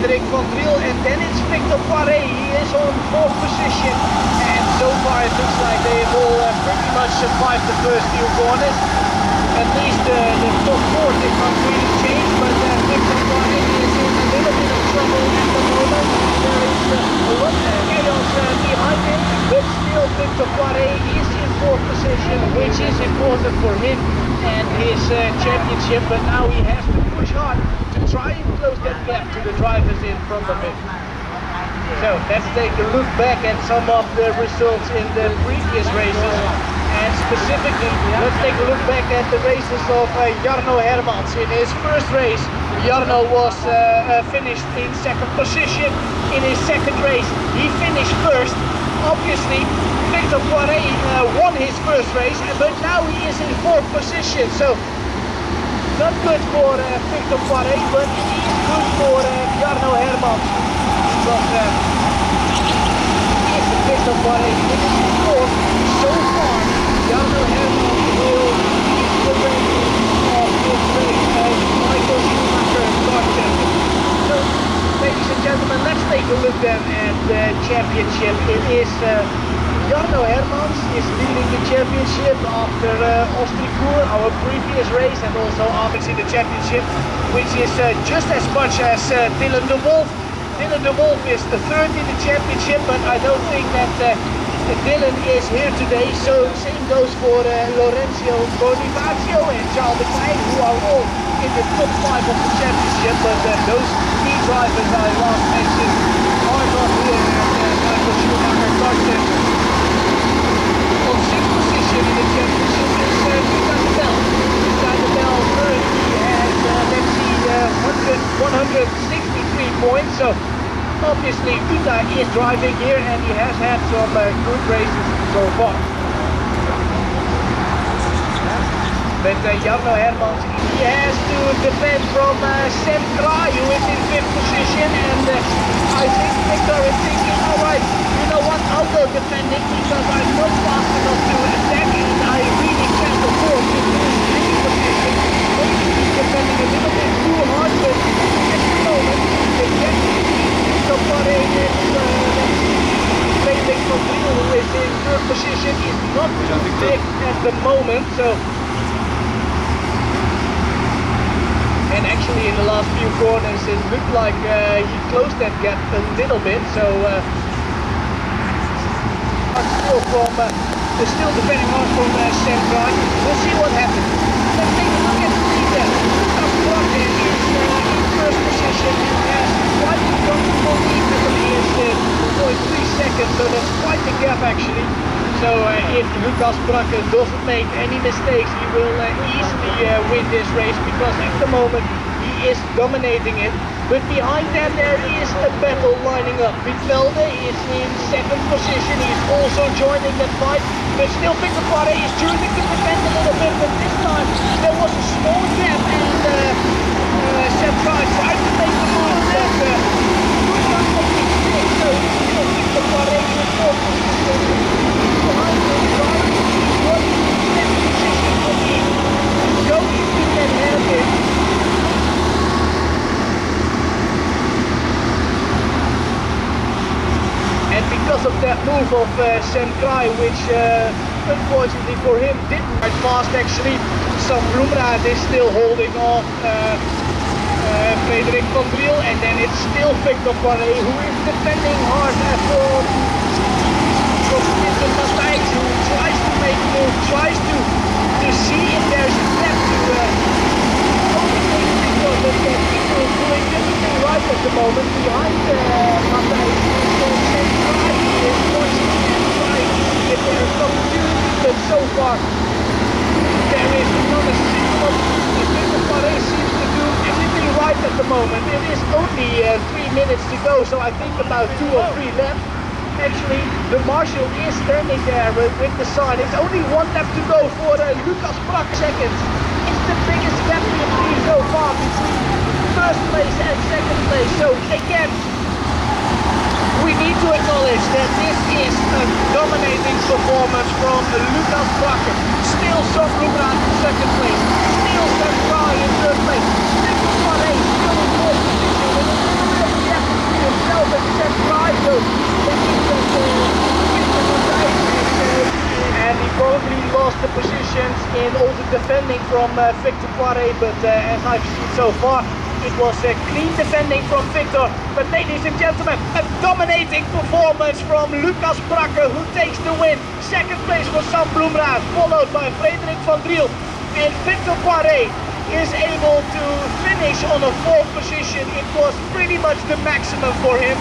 Frederik van Driel, and then it's Victor Poiré. He is on 4th position, and so far it looks like they have all pretty much survived the first few corners. At least the top 4 did not really change, but Victor Poiré is in a little bit of trouble at the moment. There is a lot of chaos behind him, but still Victor Poiré is in 4th position, which is important for him and his championship, but now he has to push hard to try and close that gap to the drivers in front of him. So let's take a look back at some of the results in the previous races, and specifically let's take a look back at the races of Jarno Hermans. In his first race, Jarno was finished in 2nd position. In his second race he finished 1st. Obviously Victor Poiré won his first race, but now he is in 4th position, so not good for Victor Poiré, but it is good for Jarno Hermans, because if Victor Poiré finishes 4th, so far Jarno Hermans will lead the ranking of this race as Michael Schumacher Kart champion. So, ladies and gentlemen, let's take a look then at the championship. It is Jarno Hermans is leading the championship after Oostenrijk, our previous race, and also obviously the championship, which is just as much as Dylan de Wolf. Dylan de Wolf is the 3rd in the championship, but I don't think that Dylan is here today, so same goes for Lorenzo Bonifacio and Charles de Klein, who are all in the top 5 of the championship, but those key drivers I last mentioned are not here at Michael Schumacher Kart champion. On 6th position in the championship is Luca de Bel. Luca de Bel currently has, let's see, 163 points, so obviously Luca is driving here and he has had some good races so far. But Jarno Hermans, he has to defend from Sam Kraai, who is in 5th position, and I think Victor is thinking, alright, you know what, I'll go defending because I'm not fast enough to attack and I really can't afford to lose any position. Maybe he's defending a little bit too hard, but at the moment, the gap between Victor Poiré and Frederik van Driel, who is in 3rd position, is not too big at the moment, so. And actually in the last few corners it looked like he closed that gap a little bit, so still depending on from Sam Kraai. We'll see what happens. Let's take a look at the lead then. Lucas Brak is in 1st position and has quite a comfortable lead with him. He is 0.3 seconds, so that's quite a gap actually. So if Lucas Brak doesn't make any mistakes, he will easily win this race, because at the moment he is dominating it. But behind them there is a battle lining up. Velde is in 2nd position, he's also joining that fight. But still Victor Poiré is choosing to defend a little bit, but this time there was a small gap and Sam Kraai tried to make the move, but could not make it stick. So still Victor Poiré in 4th position. Behind him, what is the best position for me to go into that hairpin. And because of that move of Sam Kraai, which unfortunately for him didn't ride fast actually, Sam Bloemraad is still holding off Frederik van Driel, and then it's still Victor Poiré who is defending hard for Vincent Matthijs, who tries to make a move, tries to see if there's a gap to overtake Victor, but Victor is doing everything right at the moment. Behind Matthijs is Sam Kraai, he is watching and trying to see if there is an opportunity, but so far there is not a single opportunity. Victor Poiré seems to do everything right at the moment. It is only 3 minutes to go, so I think about 2 or 3 left. Actually, the marshal is standing there with the sign. It's only 1 lap to go for Lucas Brak. Seconds. It's the biggest gap we have seen so far between 1st place and 2nd place. So again, we need to acknowledge that this is a dominating performance from Lucas Brak. Still Sam Bloemraad in 2nd place. Still Sam Kraai in 3rd place. Victor Poiré still in 4th position with a little bit of gap from Victor Poirot, but as I've seen so far, it was a clean defending from Victor. But ladies and gentlemen, a dominating performance from Lucas Brakke, who takes the win. Second place was Sam Bloemraas, followed by Frederik van Driel. And Victor Poirot is able to finish on a 4th position. It was pretty much the maximum for him.